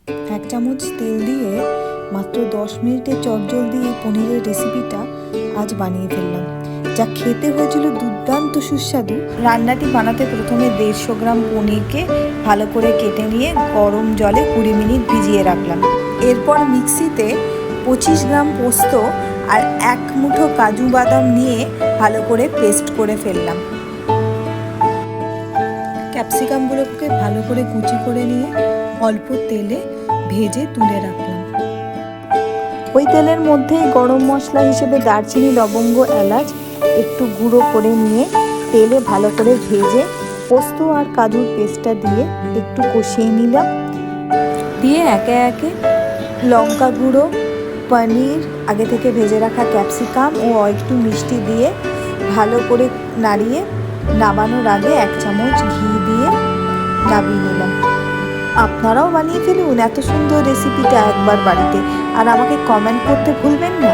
1 চামচ তেল দিয়ে মাত্র 10 মিনিটে চটজলদি এই পনিরের রেসিপিটা আজ বানিয়ে ফেললাম, যা খেতে হয়েছিল দুর্দান্ত সুস্বাদু। রান্নাটি বানাতে প্রথমে 150 গ্রাম পনিরকে ভালো করে কেটে নিয়ে গরম জলে 20 মিনিট ভিজিয়ে রাখলাম। এরপর মিক্সিতে 25 গ্রাম পোস্ত আর 1 মুঠো কাজু বাদাম নিয়ে ভালো করে পেস্ট করে ফেললাম। ক্যাপসিকামগুলোকে ভালো করে কুচি করে নিয়ে অল্প তেলে ভেজে তুলে রাখলাম। ওই তেলের মধ্যে গরম মশলা হিসেবে দারচিনি, লবঙ্গ, এলাচ একটু গুঁড়ো করে নিয়ে তেলে ভালো করে ভেজে পোস্ত আর কাজুর পেস্টটা দিয়ে একটু কষিয়ে নিলাম। দিয়ে একে একে লঙ্কা গুঁড়ো, পনির, আগে থেকে ভেজে রাখা ক্যাপসিকাম ও একটু মিষ্টি দিয়ে ভালো করে নাড়িয়ে নামানোর আগে 1 চামচ ঘি দিয়ে নামিয়ে নিলাম। আপনারাও বানিয়ে ফেলুন এত সুন্দর রেসিপিটা একবার বাড়িতে, আর আমাকে কমেন্ট করতে ভুলবেন না।